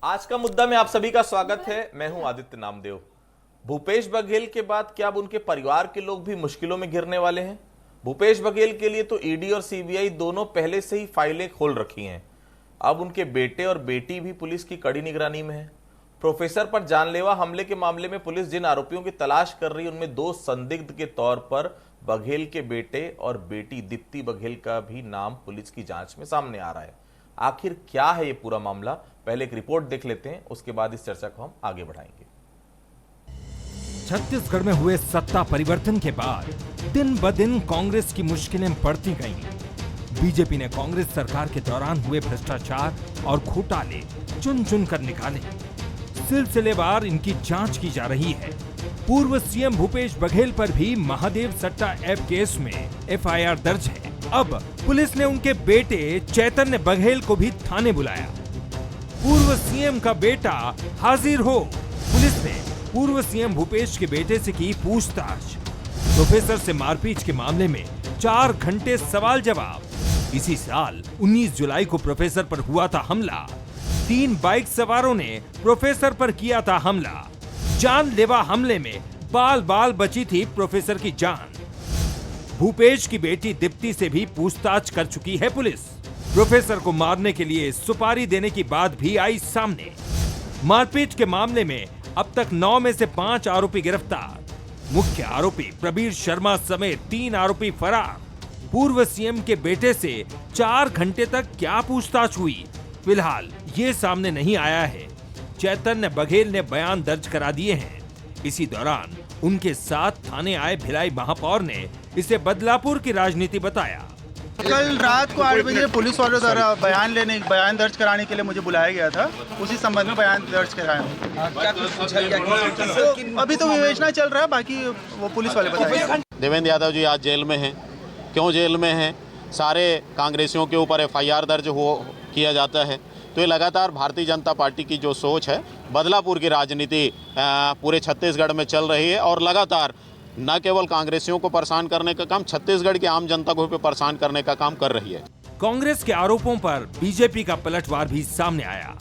आज का मुद्दा में आप सभी का स्वागत है। मैं हूं आदित्य नामदेव। भूपेश बघेल के बाद क्या अब उनके परिवार के लोग भी मुश्किलों में घिरने वाले हैं? भूपेश बघेल के लिए तो ईडी और सीबीआई दोनों पहले से ही फाइलें खोल रखी हैं। अब उनके बेटे और बेटी भी पुलिस की कड़ी निगरानी में है। प्रोफेसर पर जानलेवा हमले के मामले में पुलिस जिन आरोपियों की तलाश कर रही है उनमें दो संदिग्ध के तौर पर बघेल के बेटे और बेटी दीप्ति बघेल का भी नाम पुलिस की जांच में सामने आ रहा है। आखिर क्या है ये पूरा मामला? पहले एक रिपोर्ट देख लेते हैं, उसके बाद इस चर्चा को हम आगे बढ़ाएंगे। छत्तीसगढ़ में हुए सत्ता परिवर्तन के बाद दिन ब दिन कांग्रेस की मुश्किलें बढ़ती गईं। बीजेपी ने कांग्रेस सरकार के दौरान हुए भ्रष्टाचार और घोटाले चुन चुन कर निकाले। सिलसिलेवार इनकी जांच की जा रही है। पूर्व सीएम भूपेश बघेल पर भी महादेव सट्टा ऐप केस में एफआईआर दर्ज है। अब पुलिस ने उनके बेटे चैतन्य बघेल को भी थाने बुलाया। पूर्व सीएम का बेटा हाजिर हो। पुलिस ने पूर्व सीएम भूपेश के बेटे से की पूछताछ। प्रोफेसर से मारपीट के मामले में 4 घंटे सवाल जवाब। इसी साल 19 जुलाई को प्रोफेसर पर हुआ था हमला। 3 बाइक सवारों ने प्रोफेसर पर किया था हमला। जानलेवा हमले में बाल बाल बची थी प्रोफेसर की जान। भूपेश की बेटी दीप्ति से भी पूछताछ कर चुकी है पुलिस। प्रोफेसर को मारने के लिए सुपारी देने की बात भी आई सामने। मारपीट के मामले में अब तक 9 में से 5 आरोपी गिरफ्तार। मुख्य आरोपी प्रबीर शर्मा समेत 3 आरोपी फरार। पूर्व सीएम के बेटे से 4 घंटे तक क्या पूछताछ हुई, फिलहाल ये सामने नहीं आया है। चैतन्य बघेल ने बयान दर्ज करा दिए हैं। इसी दौरान उनके साथ थाने आए भिलाई महापौर ने इसे बदलापुर की राजनीति बताया। कल रात को 8 बजे पुलिस वालों द्वारा बयान दर्ज कराने के लिए मुझे बुलाया गया था। उसी संबंध में बयान दर्ज कराया। अभी तो विवेचना चल रहा है, बाकी वो पुलिस वाले बताएंगे। देवेंद्र यादव जी आज जेल में हैं। क्यों जेल में हैं? सारे कांग्रेसियों के ऊपर एफआईआर दर्ज किया जाता है। तो ये लगातार भारतीय जनता पार्टी की जो सोच है, बदलापुर की राजनीति पूरे छत्तीसगढ़ में चल रही है और लगातार न केवल कांग्रेसियों को परेशान करने का काम, छत्तीसगढ़ की आम जनता को भी परेशान करने का काम कर रही है। कांग्रेस के आरोपों पर बीजेपी का पलटवार भी सामने आया।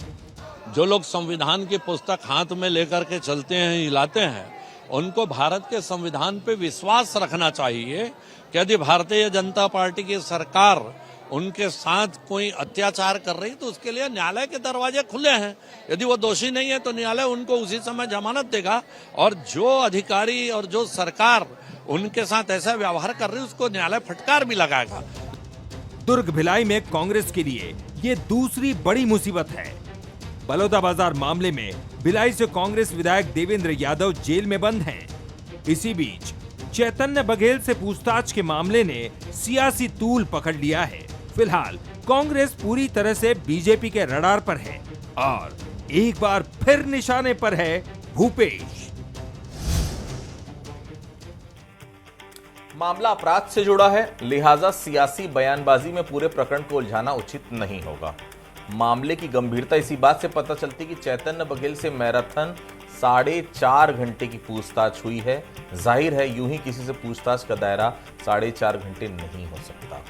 जो लोग संविधान की पुस्तक हाथ में लेकर के चलते हैं, हिलाते हैं, उनको भारत के संविधान पे विश्वास रखना चाहिए कि यदि भारतीय जनता पार्टी की सरकार उनके साथ कोई अत्याचार कर रही तो उसके लिए न्यायालय के दरवाजे खुले हैं। यदि वो दोषी नहीं है तो न्यायालय उनको उसी समय जमानत देगा और जो अधिकारी और जो सरकार उनके साथ ऐसा व्यवहार कर रही है उसको न्यायालय फटकार भी लगाएगा। दुर्ग भिलाई में कांग्रेस के लिए ये दूसरी बड़ी मुसीबत है। बलौदाबाजार मामले में भिलाई से कांग्रेस विधायक देवेंद्र यादव जेल में बंद हैं। इसी बीच चैतन्य बघेल से पूछताछ के मामले ने सियासी तूल पकड़ लिया है। फिलहाल कांग्रेस पूरी तरह से बीजेपी के रडार पर है और एक बार फिर निशाने पर है भूपेश। मामला अपराध से जुड़ा है, लिहाजा सियासी बयानबाजी में पूरे प्रकरण को उलझाना उचित नहीं होगा। मामले की गंभीरता इसी बात से पता चलती कि चैतन्य बघेल से मैराथन 4.5 घंटे की पूछताछ हुई है। जाहिर है यूं ही किसी से पूछताछ का दायरा 4.5 घंटे नहीं हो सकता।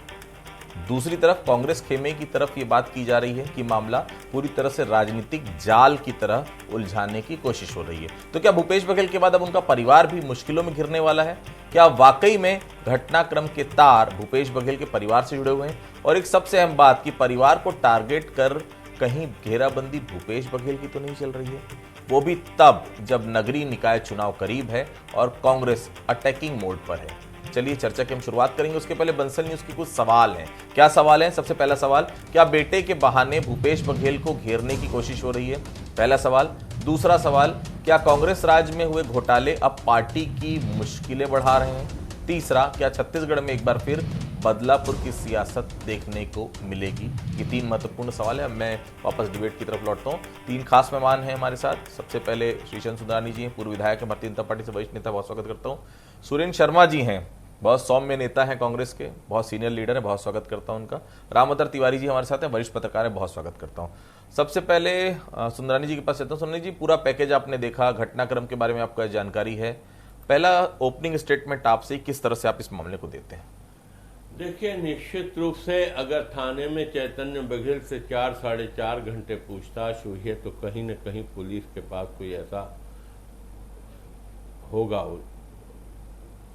दूसरी तरफ कांग्रेस खेमे की तरफ ये बात की जा रही है कि मामला पूरी तरह से राजनीतिक जाल की तरह उलझाने की कोशिश हो रही है। तो क्या भूपेश बघेल के बाद अब उनका परिवार भी मुश्किलों में घिरने वाला है? क्या वाकई में घटनाक्रम के तार भूपेश बघेल के परिवार से जुड़े हुए हैं? और एक सबसे अहम बात कि परिवार को टारगेट कर कहीं घेराबंदी भूपेश बघेल की तो नहीं चल रही है, वो भी तब जब नगरीय निकाय चुनाव करीब है और कांग्रेस अटैकिंग मोड पर है। चलिए चर्चा की हम शुरुआत करेंगे। उसके पहले बंसल न्यूज की कुछ सवाल हैं। क्या सवाल हैं? सबसे पहला सवाल, क्या बेटे के बहाने भूपेश बघेल को घेरने की कोशिश हो रही है? पहला सवाल। दूसरा सवाल, क्या कांग्रेस राज में हुए घोटाले अब पार्टी की मुश्किलें बढ़ा रहे हैं? तीसरा, क्या छत्तीसगढ़ में एक बार फिर बदलापुर की सियासत देखने को मिलेगी? ये 3 महत्वपूर्ण सवाल है। मैं वापस डिबेट की तरफ लौटता हूँ। 3 खास मेहमान हैं हमारे साथ। सबसे पहले श्रीचंद सुंदरानी जी हैं, पूर्व विधायक है भारतीय जनता पार्टी से, वरिष्ठ नेता, बहुत स्वागत करता हूँ। सुरेंद्र शर्मा जी हैं, बहुत सौम्य नेता हैं कांग्रेस के, बहुत सीनियर लीडर है, बहुत स्वागत करता हूं उनका। रामवतर तिवारी जी हमारे साथ हैं, वरिष्ठ पत्रकार है, बहुत स्वागत करता हूं। सबसे पहले सुंदरानी जी के पास चलता हूं। सुंदरानी जी, पूरा पैकेज आपने देखा, घटनाक्रम के बारे में आपको जानकारी है। पहला ओपनिंग स्टेटमेंट आपसे, किस तरह से आप इस मामले को देते हैं? देखिए, निश्चित रूप से अगर थाने में चैतन्य बघेल से 4-4.5 घंटे पूछताछ हुई है तो कहीं न कहीं पुलिस के पास कोई ऐसा होगा,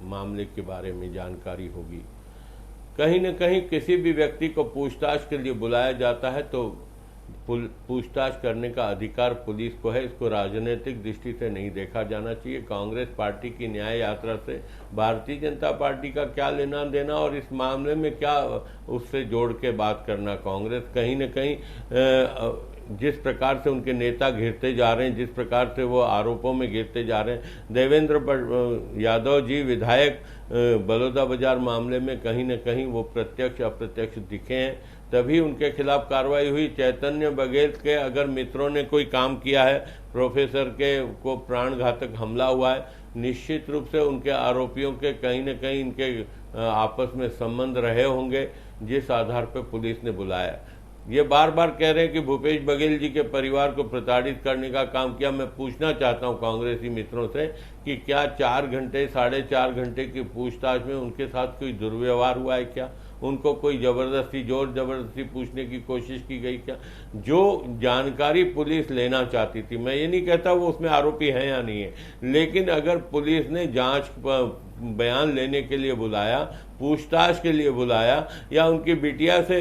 मामले के बारे में जानकारी होगी। कहीं न कहीं किसी भी व्यक्ति को पूछताछ के लिए बुलाया जाता है तो पूछताछ करने का अधिकार पुलिस को है। इसको राजनीतिक दृष्टि से नहीं देखा जाना चाहिए। कांग्रेस पार्टी की न्याय यात्रा से भारतीय जनता पार्टी का क्या लेना देना और इस मामले में क्या उससे जोड़ के बात करना। कांग्रेस कहीं न कहीं जिस प्रकार से उनके नेता घिरते जा रहे हैं, जिस प्रकार से वो आरोपों में घिरते जा रहे हैं, देवेंद्र यादव जी विधायक बलौदा बाजार मामले में कहीं न कहीं वो प्रत्यक्ष अप्रत्यक्ष दिखे हैं, तभी उनके खिलाफ कार्रवाई हुई। चैतन्य बघेल के अगर मित्रों ने कोई काम किया है, प्रोफेसर के को प्राणघातक हमला हुआ है, निश्चित रूप से उनके आरोपियों के कहीं न कहीं इनके आपस में संबंध रहे होंगे, जिस आधार पर पुलिस ने बुलाया। ये बार बार कह रहे हैं कि भूपेश बघेल जी के परिवार को प्रताड़ित करने का काम किया। मैं पूछना चाहता हूं कांग्रेसी मित्रों से कि क्या 4 घंटे 4.5 घंटे की पूछताछ में उनके साथ कोई दुर्व्यवहार हुआ है क्या? उनको कोई जबरदस्ती जोर जबरदस्ती पूछने की कोशिश की गई क्या? जो जानकारी पुलिस लेना चाहती थी, मैं ये नहीं कहता वो उसमें आरोपी है या नहीं है, लेकिन अगर पुलिस ने जांच बयान लेने के लिए बुलाया, पूछताछ के लिए बुलाया या उनकी बिटिया से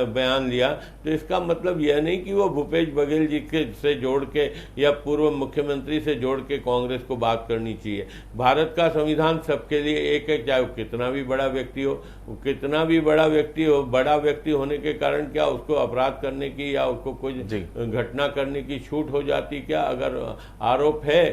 बयान लिया, तो इसका मतलब यह नहीं कि वो भूपेश बघेल जी के से जोड़ के या पूर्व मुख्यमंत्री से जोड़ के कांग्रेस को बात करनी चाहिए। भारत का संविधान सबके लिए एक है, चाहे वो कितना भी बड़ा व्यक्ति हो, कितना भी बड़ा व्यक्ति हो। बड़ा व्यक्ति होने के कारण क्या उसको अपराध करने की या उसको कोई घटना करने की छूट हो जाती क्या? अगर आरोप है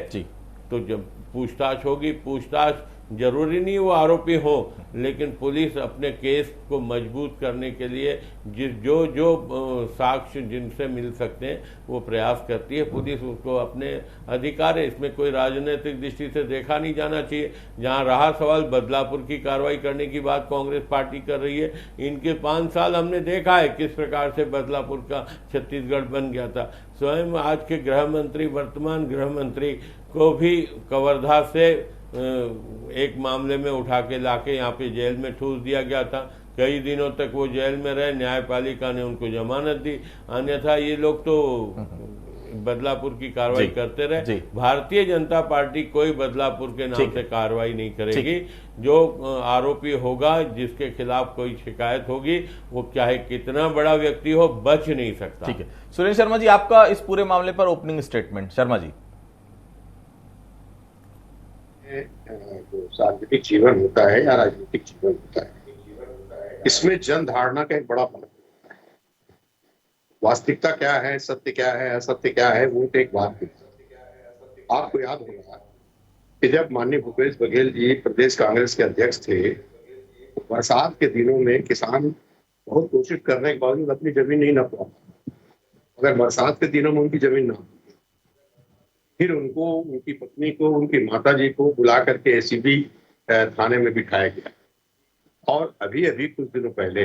तो जब पूछताछ होगी, पूछताछ जरूरी नहीं वो आरोपी हो, लेकिन पुलिस अपने केस को मजबूत करने के लिए जो साक्ष्य जिनसे मिल सकते हैं वो प्रयास करती है। पुलिस उसको अपने अधिकार है, इसमें कोई राजनीतिक दृष्टि से देखा नहीं जाना चाहिए। जहां रहा सवाल बदलापुर की कार्रवाई करने की बात कांग्रेस पार्टी कर रही है, इनके 5 साल हमने देखा है किस प्रकार से बदलापुर का छत्तीसगढ़ बन गया था। स्वयं आज के गृह मंत्री, वर्तमान गृह मंत्री को भी कवर्धा से एक मामले में उठा के लाके यहाँ पे जेल में ठूस दिया गया था। कई दिनों तक वो जेल में रहे, न्यायपालिका ने उनको जमानत दी, अन्यथा ये लोग तो बदलापुर की कार्रवाई करते रहे। भारतीय जनता पार्टी कोई बदलापुर के नाम से कार्रवाई नहीं करेगी। जो आरोपी होगा, जिसके खिलाफ कोई शिकायत होगी, वो चाहे कितना बड़ा व्यक्ति हो, बच नहीं सकता। ठीक है, सुरेंद्र शर्मा जी, आपका इस पूरे मामले पर ओपनिंग स्टेटमेंट। शर्मा जी। जो सार्वजनिक जीवन होता है या राजनीतिक जीवन होता है, इसमें जन धारणा का एक बड़ा फर्क होता है। वास्तविकता क्या है, सत्य क्या है, असत्य क्या है, वो तो एक बात है। आपको याद होगा कि जब माननीय भूपेश बघेल जी प्रदेश कांग्रेस के अध्यक्ष थे, तो बरसात के दिनों में किसान बहुत कोशिश करने के बावजूद अपनी जमीन नहीं नाप पाते। अगर बरसात के दिनों में उनकी जमीन ना, फिर उनको, उनकी पत्नी को, उनकी माताजी को बुला करके एसीबी थाने में बिठाया गया। और अभी कुछ दिनों पहले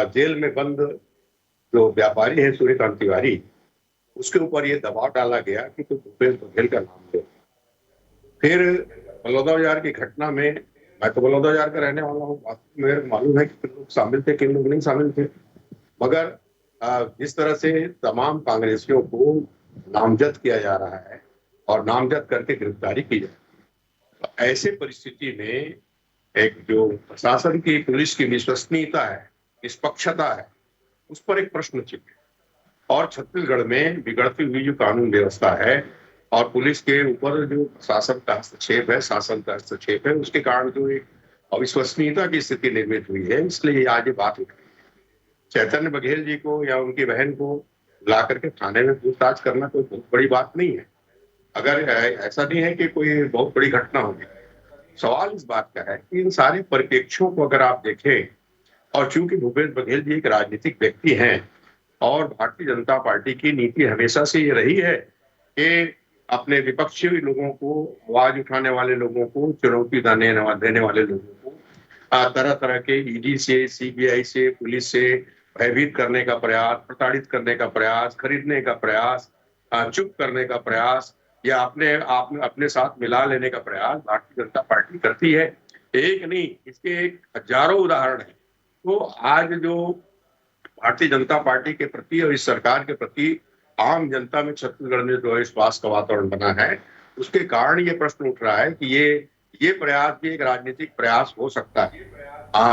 जेल में बंद जो व्यापारी है सूर्यकांत तिवारी, उसके ऊपर ये दबाव डाला गया कि तो भूपेश बघेल का नाम दे। फिर बलौदा बाजार की घटना में, मैं तो बलौदा बाजार का रहने वाला हूँ, मेरे मालूम है कि किन लोग शामिल थे, किन लोग नहीं शामिल थे, मगर जिस तरह से तमाम कांग्रेसियों को नामजद किया जा रहा है और नामजद करके गिरफ्तारी की जा रही है, तो ऐसे परिस्थिति में एक जो प्रशासन की, पुलिस की विश्वसनीयता है, निष्पक्षता है, उस पर एक प्रश्न चिन्ह है। और छत्तीसगढ़ में बिगड़ती हुई जो कानून व्यवस्था है और पुलिस के ऊपर जो शासन का हस्तक्षेप है, शासन का हस्तक्षेप है, उसके कारण जो एक अविश्वसनीयता की स्थिति निर्मित हुई है, इसलिए आज ये बात उठ रही है। चैतन्य बघेल जी को या उनकी बहन को ला करके थाने में पूछताछ करना कोई बहुत बड़ी बात नहीं है। अगर ऐसा नहीं है कि कोई बहुत बड़ी घटना होगी। सवाल इस बात का है कि इन सारे परिप्रेक्ष्यों को अगर आप देखें, और चूंकि भूपेश बघेल जी एक राजनीतिक व्यक्ति हैं और भारतीय जनता पार्टी की नीति हमेशा से ये रही है कि अपने विपक्षी लोगों को, आवाज उठाने वाले लोगों को, चुनौती देने वाले लोगों को तरह तरह के ईडी से, सीबीआई से, पुलिस से भयभीत करने का प्रयास, प्रताड़ित करने का प्रयास, खरीदने का प्रयास, चुप करने का प्रयास या अपने साथ मिला लेने का प्रयास भारतीय जनता पार्टी करती है। एक नहीं, इसके एक हजारों उदाहरण है। तो आज जो भारतीय जनता पार्टी के प्रति और इस सरकार के प्रति आम जनता में छत्तीसगढ़ में जो विश्वास का वातावरण बना है, उसके कारण ये प्रश्न उठ रहा है कि ये प्रयास भी एक राजनीतिक प्रयास हो सकता है।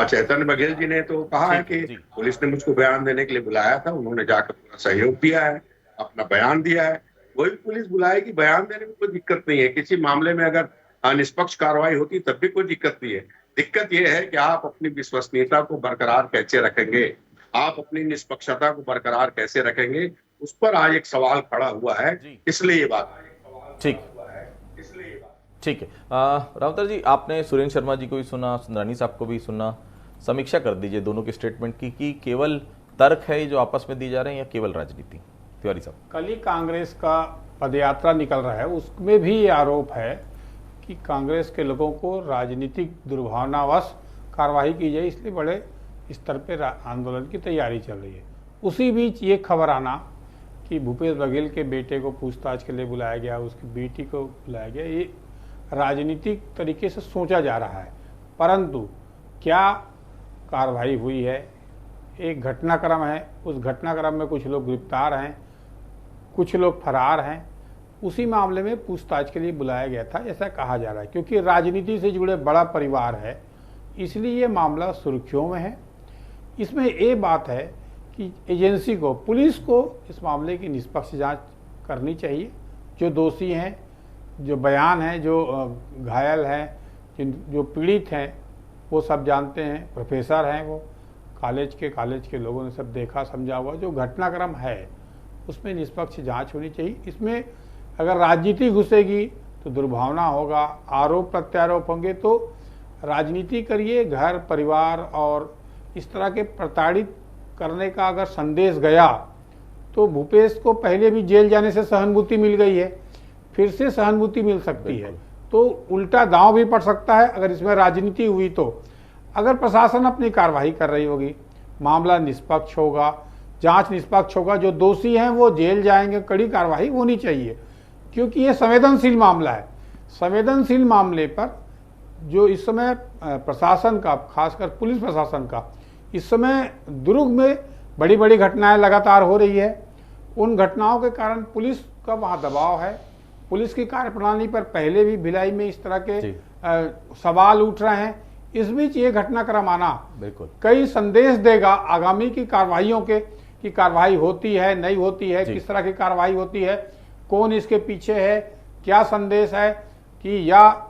चैतन्य बघेल जी ने तो कहा है कि पुलिस ने मुझको बयान देने के लिए बुलाया था, उन्होंने जाकर पूरा सहयोग दिया है, अपना बयान दिया है। कोई भी पुलिस बुलाएगी, बयान देने में कोई दिक्कत नहीं है। किसी मामले में अगर निष्पक्ष कार्रवाई होती तब भी कोई दिक्कत नहीं है। दिक्कत यह है कि आप अपनी विश्वसनीयता को बरकरार कैसे रखेंगे, आप अपनी निष्पक्षता को बरकरार कैसे रखेंगे, उस पर आज एक सवाल खड़ा हुआ है, इसलिए ये बात ठीक ठीक है। राउतर जी, आपने सुरेंद्र शर्मा जी को भी सुना, सुंदरानी साहब को भी सुना, समीक्षा कर दीजिए दोनों के स्टेटमेंट की कि केवल तर्क है ये जो आपस में दी जा रहे हैं या केवल राजनीति। तिवारी साहब, कल ही कांग्रेस का पदयात्रा निकल रहा है, उसमें भी ये आरोप है कि कांग्रेस के लोगों को राजनीतिक दुर्भावनावश कार्रवाई की जाए, इसलिए बड़े स्तर पर आंदोलन की तैयारी चल रही है। उसी बीच ये खबर आना कि भूपेश बघेल के बेटे को पूछताछ के लिए बुलाया गया, उसकी बेटी को बुलाया गया, ये राजनीतिक तरीके से सोचा जा रहा है। परंतु क्या कार्रवाई हुई है, एक घटनाक्रम है, उस घटनाक्रम में कुछ लोग गिरफ्तार हैं, कुछ लोग फरार हैं, उसी मामले में पूछताछ के लिए बुलाया गया था, ऐसा कहा जा रहा है। क्योंकि राजनीति से जुड़े बड़ा परिवार है, इसलिए ये मामला सुर्खियों में है। इसमें ये बात है कि एजेंसी को, पुलिस को इस मामले की निष्पक्ष जांच करनी चाहिए। जो दोषी हैं, जो बयान हैं, जो घायल हैं, जो पीड़ित हैं, वो सब जानते हैं, प्रोफेसर हैं, वो कॉलेज के लोगों ने सब देखा समझा हुआ। जो घटनाक्रम है उसमें निष्पक्ष जांच होनी चाहिए। इसमें अगर राजनीति घुसेगी तो दुर्भावना होगा, आरोप प्रत्यारोप होंगे, तो राजनीति करिए, घर परिवार और इस तरह के प्रताड़ित करने का अगर संदेश गया तो भूपेश को पहले भी जेल जाने से सहानुभूति मिल गई है, फिर से सहानुभूति मिल सकती है, तो उल्टा दांव भी पड़ सकता है अगर इसमें राजनीति हुई तो। अगर प्रशासन अपनी कार्रवाई कर रही होगी, मामला निष्पक्ष होगा, जांच निष्पक्ष होगा, जो दोषी हैं वो जेल जाएंगे, कड़ी कार्रवाई होनी चाहिए। क्योंकि ये संवेदनशील मामला है। संवेदनशील मामले पर जो इस समय प्रशासन का, खासकर पुलिस प्रशासन का, इस समय दुर्ग में बड़ी बड़ी घटनाएं लगातार हो रही है। उन घटनाओं के कारण पुलिस का वहाँ दबाव है। पुलिस की कार्यप्रणाली पर पहले भी भिलाई में इस तरह के सवाल उठ रहे हैं। इस बीच ये घटनाक्रम आना बिल्कुल कई संदेश देगा आगामी की कार्रवाइयों के, कि कार्रवाई होती है नहीं होती है, किस तरह की कार्रवाई होती है, कौन इसके पीछे है, क्या संदेश है, कि या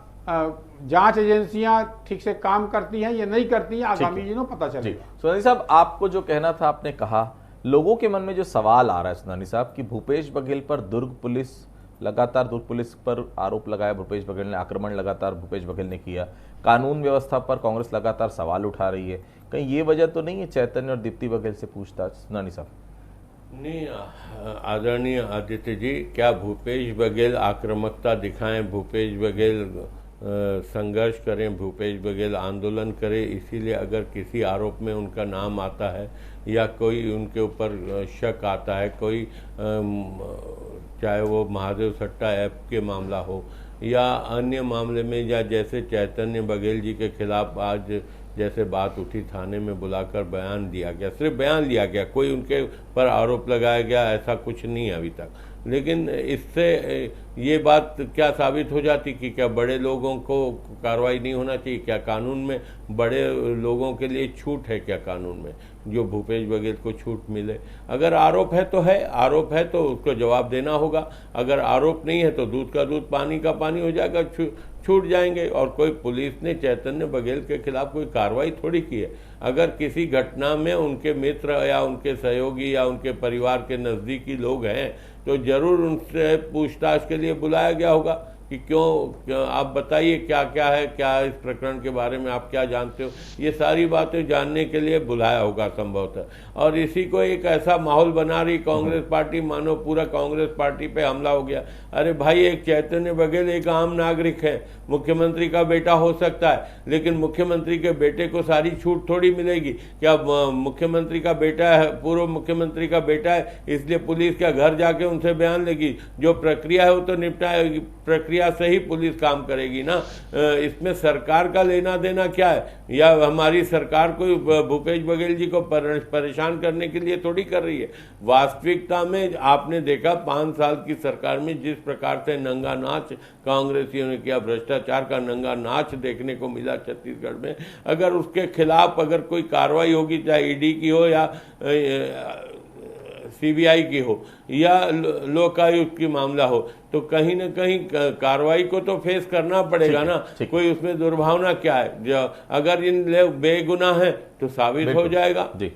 जांच एजेंसियां ठीक से काम करती हैं या नहीं करती हैं, आगामी दिनों पता चलेगा। सुंदरानी साहब, आपको जो कहना था आपने कहा। लोगों के मन में जो सवाल आ रहा है सुंदरानी साहब कि भूपेश बघेल पर दुर्ग पुलिस पर आरोप लगाया, भूपेश बघेल ने आक्रमण लगातार भूपेश बघेल ने किया, कानून व्यवस्था पर कांग्रेस लगातार सवाल उठा रही है, कहीं ये वजह तो नहीं है चैतन्य और दीप्ति बघेल से पूछताछ? सुंदरानी साहब, नहीं, आदरणीय आदित्य जी, क्या भूपेश बघेल आक्रामकता दिखाएं, भूपेश बघेल संघर्ष करें, भूपेश बघेल आंदोलन करें, इसीलिए अगर किसी आरोप में उनका नाम आता है या कोई उनके ऊपर शक आता है, कोई चाहे वो महादेव सट्टा ऐप के मामला हो या अन्य मामले में, या जैसे चैतन्य बघेल जी के खिलाफ आज जैसे बात उठी, थाने में बुलाकर बयान दिया गया, सिर्फ बयान लिया गया, कोई उनके पर आरोप लगाया गया, ऐसा कुछ नहीं है अभी तक। लेकिन इससे ये बात क्या साबित हो जाती कि क्या बड़े लोगों को कार्रवाई नहीं होना चाहिए? क्या कानून में बड़े लोगों के लिए छूट है? क्या कानून में जो भूपेश बघेल को छूट मिले? अगर आरोप है तो है, आरोप है तो उसको जवाब देना होगा। अगर आरोप नहीं है तो दूध का दूध पानी का पानी हो जाएगा, छूट जाएंगे। और कोई पुलिस ने चैतन्य बघेल के खिलाफ कोई कार्रवाई थोड़ी की है। अगर किसी घटना में उनके मित्र या उनके सहयोगी या उनके परिवार के नज़दीकी लोग हैं तो जरूर उनसे पूछताछ के लिए बुलाया गया होगा कि क्यों आप बताइए क्या क्या है, क्या इस प्रकरण के बारे में आप क्या जानते हो, ये सारी बातें जानने के लिए बुलाया होगा संभवतः। और इसी को एक ऐसा माहौल बना रही कांग्रेस पार्टी, मानो पूरा कांग्रेस पार्टी पे हमला हो गया। अरे भाई, एक चैतन्य बघेल एक आम नागरिक है, मुख्यमंत्री का बेटा हो सकता है, लेकिन मुख्यमंत्री के बेटे को सारी छूट थोड़ी मिलेगी। क्या मुख्यमंत्री का बेटा है, पूर्व मुख्यमंत्री का बेटा है, इसलिए पुलिस क्या घर जाके उनसे बयान लेगी? जो प्रक्रिया है वो तो निपटाएगी, प्रक्रिया प्रक्रिया से ही पुलिस काम करेगी ना। इसमें सरकार का लेना देना क्या है? या हमारी सरकार कोई भूपेश बघेल जी को परेशान करने के लिए थोड़ी कर रही है। वास्तविकता में आपने देखा 5 साल की सरकार में जिस प्रकार से नंगा नाच कांग्रेसियों ने किया, भ्रष्टाचार का नंगा नाच देखने को मिला छत्तीसगढ़ में। अगर उसके खिलाफ अगर कोई कार्रवाई होगी, चाहे ईडी की हो या सीबीआई की हो या लोकायुक्त की मामला हो, तो कहीं ना कहीं कार्रवाई को तो फेस करना पड़ेगा ना। कोई उसमें दुर्भावना क्या है? जो अगर इन लोग बेगुनाह हैं तो साबित हो जाएगा। जी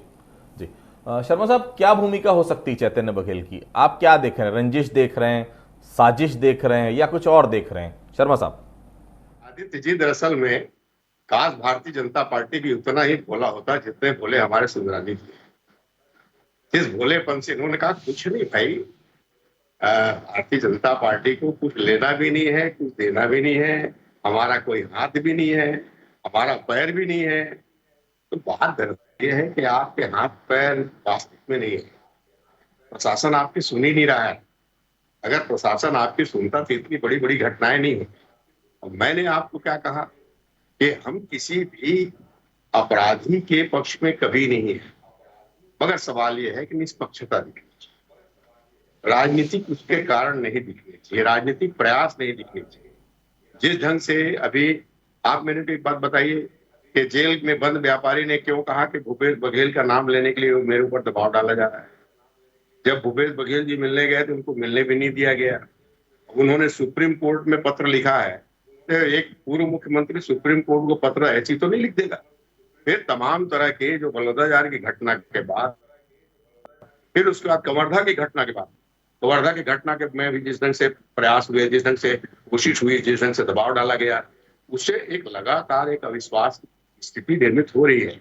जी शर्मा साहब, क्या भूमिका हो सकती है चैतन्य बघेल की? आप क्या देख रहे हैं? रंजिश देख रहे हैं, साजिश देख रहे हैं, या कुछ और देख रहे हैं? शर्मा साहब। आदित्य जी, दरअसल में काश भारतीय जनता पार्टी भी उतना ही भोला होता जितने भोले हमारे सुंदरानी जी। जिस भोलेपन से इन्होंने कहा कुछ नहीं भाई, भारतीय जनता पार्टी को कुछ लेना भी नहीं है, कुछ देना भी नहीं है, हमारा कोई हाथ भी नहीं है, हमारा पैर भी नहीं है। तो बात यह है कि आपके हाथ पैर वास्तविक में नहीं है, प्रशासन आपकी सुन ही नहीं रहा है। अगर प्रशासन आपकी सुनता तो इतनी बड़ी बड़ी घटनाएं नहीं होती। मैंने आपको क्या कहा कि हम किसी भी अपराधी के पक्ष में कभी नहीं है, मगर सवाल यह है कि निष्पक्षता दिखनी चाहिए, राजनीतिक उसके कारण नहीं दिखने चाहिए, राजनीतिक प्रयास नहीं दिखने चाहिए। जिस ढंग से अभी आप मैंने तो एक बात बताइए कि जेल में बंद व्यापारी ने क्यों कहा कि भूपेश बघेल का नाम लेने के लिए मेरे ऊपर दबाव डाला जा रहा है। जब भूपेश बघेल जी मिलने गए तो उनको मिलने भी नहीं दिया गया। उन्होंने सुप्रीम कोर्ट में पत्र लिखा है, तो एक पूर्व मुख्यमंत्री सुप्रीम कोर्ट को पत्र ऐसी तो नहीं लिख देगा। फिर तमाम तरह के जो बलौदाबाजार की घटना के बाद, फिर उसके बाद कवर्धा की घटना के बाद, कवर्धा की घटना के में भी जिस ढंग से प्रयास हुए, जिस ढंग से कोशिश हुई, जिस ढंग से दबाव डाला गया, उससे एक लगातार एक अविश्वास की स्थिति निर्मित हो रही है।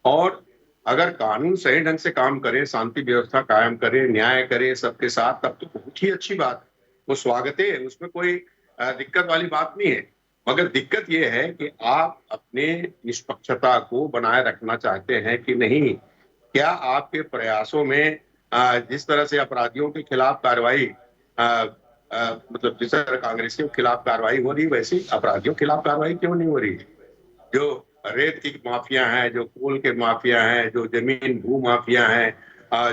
और अगर कानून सही ढंग से काम करे, शांति व्यवस्था कायम करे, न्याय करे सबके साथ, तब तो बहुत ही अच्छी बात है, वो स्वागत है, उसमें कोई दिक्कत वाली बात नहीं है। मगर दिक्कत यह है कि आप अपने निष्पक्षता को बनाए रखना चाहते हैं कि नहीं। क्या आपके प्रयासों में जिस तरह से अपराधियों के खिलाफ कार्रवाई, मतलब जिस तरह कांग्रेसियों के खिलाफ कार्रवाई हो रही, वैसी अपराधियों के खिलाफ कार्रवाई क्यों नहीं हो रही? जो रेत की माफिया हैं, जो कोल के माफिया हैं, जो जमीन भू माफिया हैं,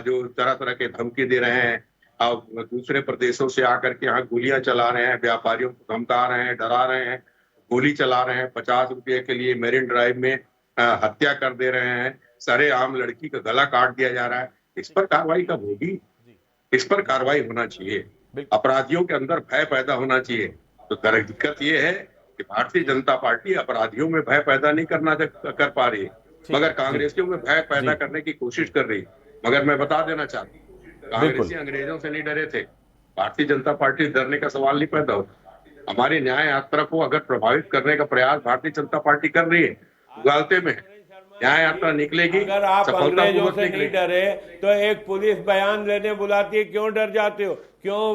जो तरह तरह के धमकी दे रहे हैं, दूसरे प्रदेशों से आकर के यहाँ गोलियां चला रहे हैं, व्यापारियों को धमका रहे हैं, डरा रहे हैं, गोली चला रहे हैं, 50 रुपये के लिए मेरिन ड्राइव में हत्या कर दे रहे हैं, सरेआम लड़की का गला काट दिया जा रहा है। इस पर कार्रवाई कब होगी? इस पर कार्रवाई होना चाहिए। अपराधियों के अंदर भय पैदा होना चाहिए। तो दिक्कत ये है कि भारतीय जनता पार्टी अपराधियों में भय पैदा नहीं कर पा रही, मगर कांग्रेसियों में भय पैदा करने की कोशिश कर रही। मगर मैं बता देना चाहता हूँ, कांग्रेसी अंग्रेजों से नहीं डरे थे, भारतीय जनता पार्टी डरने का सवाल नहीं पैदा होता। हमारी न्याय यात्रा को अगर प्रभावित करने का प्रयास भारतीय जनता पार्टी कर रही है, उगालते में न्याय यात्रा निकलेगी। अगर आप अंग्रेजों से नहीं डरे तो एक पुलिस बयान लेने बुलाती है, क्यों डर जाते हो? क्यों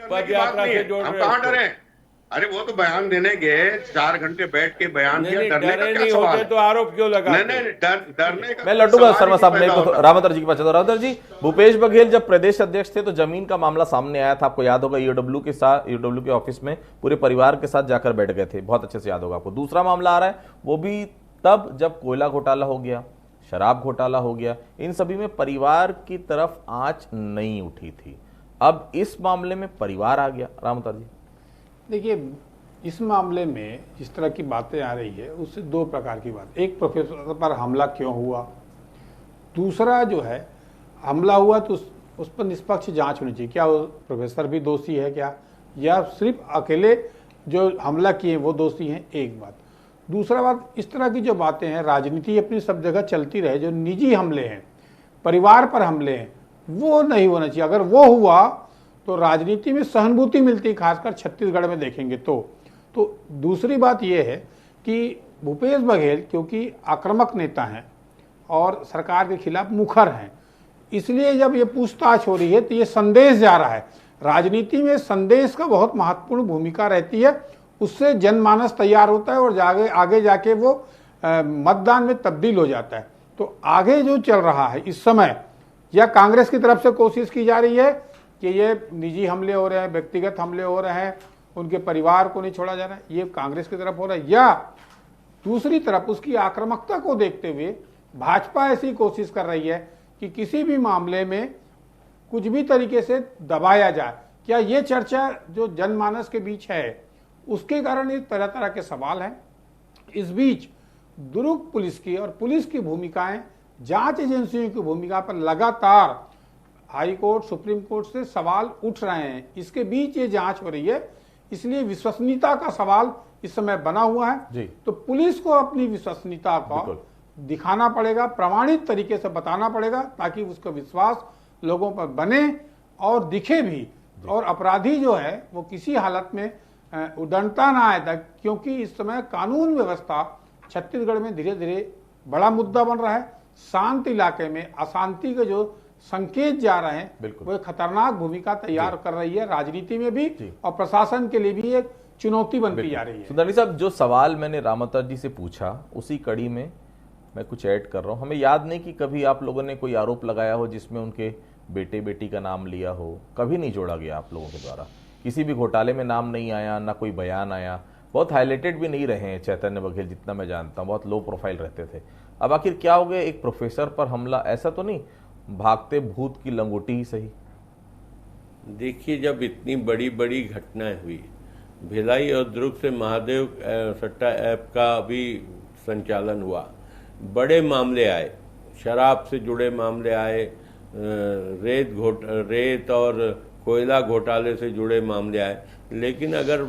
पद यात्रा से जोड़ रहे हो? कहाँ डरे? अरे वो तो बयान देने गए, 4 घंटे बैठ के बयान दिया, डरने का क्या नहीं सवाल होते है? तो आरोप क्यों लगा? नहीं, डरने का मैं लौटूंगा शर्मा साहब, पैदा मेरे को होता। रामतर जी के पास। रामतर जी, भूपेश बघेल जब प्रदेश अध्यक्ष थे तो जमीन का मामला सामने आया था, आपको याद होगा, ईओडब्ल्यू के साथ, ईओडब्ल्यू के ऑफिस में पूरे परिवार के साथ जाकर बैठ गए थे, बहुत अच्छे से याद होगा आपको। दूसरा मामला आ रहा है, वो भी तब जब कोयला घोटाला हो गया, शराब घोटाला हो गया, इन सभी में परिवार की तरफ आंच नहीं उठी थी। अब इस मामले में परिवार आ गया। रामतर जी, देखिए, इस मामले में जिस तरह की बातें आ रही है उससे 2 प्रकार की बात। एक, प्रोफेसर पर हमला क्यों हुआ, दूसरा जो है हमला हुआ तो उस पर निष्पक्ष जांच होनी चाहिए। क्या वो प्रोफेसर भी दोषी है क्या, या सिर्फ अकेले जो हमला किए वो दोषी हैं? एक बात। दूसरा बात, इस तरह की जो बातें हैं, राजनीति अपनी सब जगह चलती रहे, जो निजी हमले हैं, परिवार पर हमले हैं, वो नहीं होना चाहिए। अगर वो हुआ तो राजनीति में सहानुभूति मिलती है, खासकर छत्तीसगढ़ में देखेंगे तो दूसरी बात यह है कि भूपेश बघेल क्योंकि आक्रामक नेता हैं और सरकार के खिलाफ मुखर हैं, इसलिए जब ये पूछताछ हो रही है तो ये संदेश जा रहा है। राजनीति में संदेश का बहुत महत्वपूर्ण भूमिका रहती है, उससे जनमानस तैयार होता है और आगे जाके वो मतदान में तब्दील हो जाता है। तो आगे जो चल रहा है इस समय, या कांग्रेस की तरफ से कोशिश की जा रही है कि ये निजी हमले हो रहे हैं, व्यक्तिगत हमले हो रहे हैं, उनके परिवार को नहीं छोड़ा जा रहा है, ये कांग्रेस की तरफ हो रहा है, या दूसरी तरफ उसकी आक्रामकता को देखते हुए भाजपा ऐसी कोशिश कर रही है कि किसी भी मामले में कुछ भी तरीके से दबाया जाए। क्या ये चर्चा जो जनमानस के बीच है उसके कारण ये तरह तरह के सवाल हैं। इस बीच दुर्ग पुलिस की और पुलिस की भूमिकाएं, जांच एजेंसियों की भूमिका पर लगातार हाई कोर्ट, सुप्रीम कोर्ट से सवाल उठ रहे हैं। इसके बीच ये जांच हो रही है, इसलिए विश्वसनीयता का सवाल इस समय बना हुआ है जी। तो पुलिस को अपनी विश्वसनीयता को दिखाना पड़ेगा, प्रमाणित तरीके से बताना पड़ेगा, ताकि उसका विश्वास लोगों पर बने और दिखे भी, और अपराधी जो है वो किसी हालत में उदंडता ना आए तक, क्योंकि इस समय कानून व्यवस्था छत्तीसगढ़ में धीरे धीरे बड़ा मुद्दा बन रहा है। शांत इलाके में अशांति के जो संकेत जा रहे हैं वो एक खतरनाक भूमिका तैयार कर रही है, राजनीति में भी और प्रशासन के लिए भी एक चुनौती बनती जा रही है। सुंदरनी साहब, जो सवाल मैंने रामावतार जी से पूछा उसी कड़ी में मैं कुछ ऐड कर रहा हूं। हमें याद नहीं कि कभी आप लोगों ने कोई आरोप लगाया हो जिसमें उनके बेटे बेटी का नाम लिया हो, कभी नहीं जोड़ा गया आप लोगों के द्वारा, किसी भी घोटाले में नाम नहीं आया, ना कोई बयान आया, बहुत हाईलाइटेड भी नहीं रहे हैं चैतन्य बघेल, जितना मैं जानता हूं बहुत लो प्रोफाइल रहते थे। अब आखिर क्या हो गया, एक प्रोफेसर पर हमला, ऐसा तो नहीं भागते भूत की लंगोटी ही सही? देखिए, जब इतनी बड़ी बड़ी घटनाएं हुई, भिलाई और दुर्ग से महादेव सट्टा ऐप का भी संचालन हुआ, बड़े मामले आए, शराब से जुड़े मामले आए, रेत और कोयला घोटाले से जुड़े मामले आए, लेकिन अगर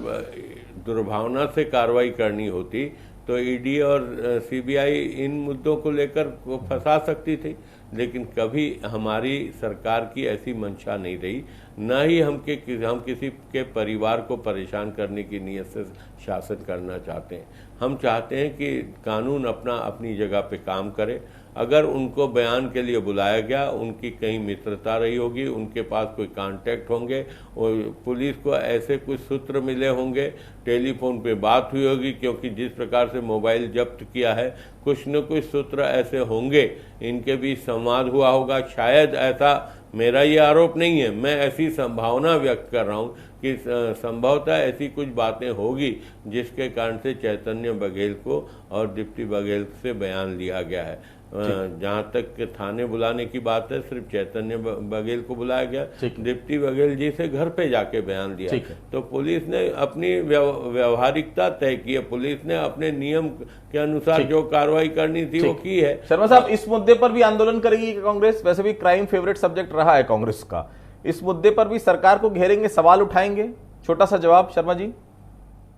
दुर्भावना से कार्रवाई करनी होती तो ईडी और सीबीआई इन मुद्दों को लेकर फंसा सकती थी, लेकिन कभी हमारी सरकार की ऐसी मंशा नहीं रही, न ही हम किसी के परिवार को परेशान करने की नीयत से शासन करना चाहते हैं। हम चाहते हैं कि कानून अपनी जगह पे काम करे। अगर उनको बयान के लिए बुलाया गया, उनकी कहीं मित्रता रही होगी, उनके पास कोई कांटेक्ट होंगे, और पुलिस को ऐसे कुछ सूत्र मिले होंगे, टेलीफोन पे बात हुई होगी, क्योंकि जिस प्रकार से मोबाइल जब्त किया है कुछ न कुछ सूत्र ऐसे होंगे, इनके बीच संवाद हुआ होगा। शायद ऐसा, मेरा ये आरोप नहीं है, मैं ऐसी संभावना व्यक्त कर रहा हूँ कि संभवतः ऐसी कुछ बातें होगी जिसके कारण से चैतन्य बघेल को और दीप्ति बघेल से बयान लिया गया है। जहां तक थाने बुलाने की बात है, सिर्फ चैतन्य बघेल को बुलाया गया, दीप्ति बघेल जी से घर पे जाके बयान दिया। तो पुलिस ने अपनी व्यवहारिकता तय की है, पुलिस ने अपने नियम के अनुसार जो कार्रवाई करनी थी वो की है। शर्मा साहब, इस मुद्दे पर भी आंदोलन करेगी कांग्रेस? वैसे भी क्राइम फेवरेट सब्जेक्ट रहा है कांग्रेस का, इस मुद्दे पर भी सरकार को घेरेंगे, सवाल उठाएंगे? छोटा सा जवाब शर्मा जी।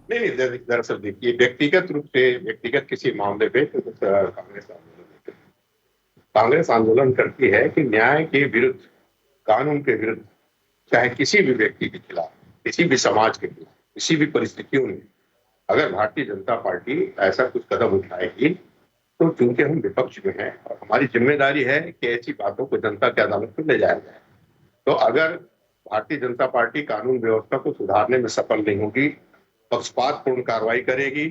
नहीं, दरअसल देखिए, व्यक्तिगत रूप से व्यक्तिगत किसी मामले पे कांग्रेस आंदोलन करती है कि न्याय के विरुद्ध, कानून के विरुद्ध, चाहे किसी भी व्यक्ति के खिलाफ, किसी भी समाज के खिलाफ, किसी भी परिस्थितियों में अगर भारतीय जनता पार्टी ऐसा कुछ कदम उठाएगी तो चूंकि हम विपक्ष में हैं और हमारी जिम्मेदारी है कि ऐसी बातों को जनता की अदालत में ले जाया जाए। तो अगर भारतीय जनता पार्टी कानून व्यवस्था को सुधारने में सफल नहीं होगी, पक्षपातपूर्ण कार्रवाई करेगी,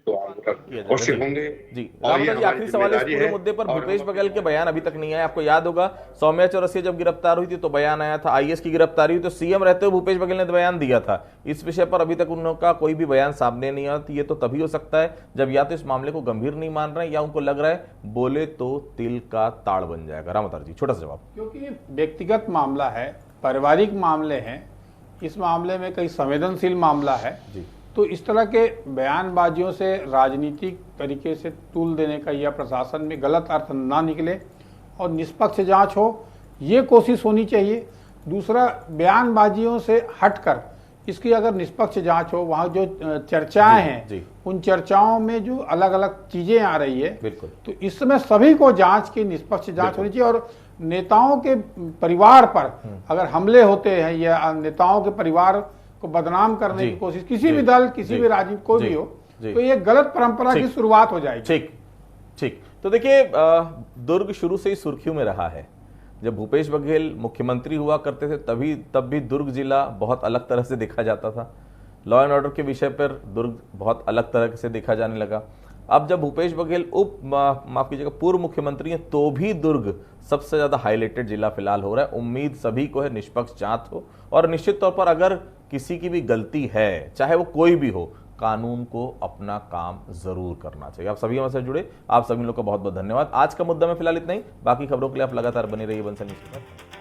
तो अवश्य होंगे। जी रामदास जी, आखिरी सवाल इस पूरे मुद्दे पर, भूपेश बघेल के बयान अभी तक नहीं आए। आपको याद होगा सौम्या चौरसिया जब गिरफ्तार हुई थी तो बयान आया था, आईएएस की गिरफ्तारी हुई तो सीएम रहते हुए भूपेश बघेल ने बयान दिया था। इस विषय पर अभी तक उनका कोई भी बयान सामने नहीं आया। ये तो तभी हो सकता है जब या तो इस मामले को गंभीर नहीं मान रहे हैं या उनको लग रहा है बोले तो तिल का ताड़ बन जाएगा। रामावतार जी, छोटा सा जवाब। क्योंकि व्यक्तिगत मामला है, पारिवारिक मामले हैं, इस मामले में कई संवेदनशील मामला है जी। तो इस तरह के बयानबाजियों से राजनीतिक तरीके से तूल देने का या प्रशासन में गलत अर्थ ना निकले और निष्पक्ष जांच हो, ये कोशिश होनी चाहिए। दूसरा, बयानबाजियों से हटकर इसकी अगर निष्पक्ष जांच हो, वहाँ जो चर्चाएं हैं उन चर्चाओं में जो अलग अलग चीजें आ रही है, तो इस समय सभी को जांच की निष्पक्ष जांच होनी चाहिए। और नेताओं के परिवार पर अगर हमले होते हैं या नेताओं के परिवार को बदनाम करने की कोशिश, किसी भी दल, किसी भी राजनीति कोई भी हो, तो ये गलत परंपरा की शुरुआत हो जाएगी। ठीक। तो देखिए, दुर्ग शुरू से ही सुर्खियों में रहा है। जब भूपेश बघेल मुख्यमंत्री हुआ करते थे तब भी दुर्ग जिला बहुत अलग तरह से देखा जाता था। लॉ एंड ऑर्डर के विषय पर दुर्ग बहुत अलग तरह से देखा जाने लगा। अब जब भूपेश बघेल माफ कीजिएगा पूर्व मुख्यमंत्री हैं तो भी दुर्ग सबसे ज्यादा हाईलाइटेड जिला फिलहाल हो रहा है। उम्मीद सभी को है निष्पक्ष जांच हो, और निश्चित तौर पर अगर किसी की भी गलती है, चाहे वो कोई भी हो, कानून को अपना काम जरूर करना चाहिए। आप सभी हमसे जुड़े, आप सभी लोग का बहुत बहुत धन्यवाद। आज का मुद्दा में फिलहाल इतना ही, बाकी खबरों के लिए आप लगातार बने रहिए बंसल न्यूज़ के साथ।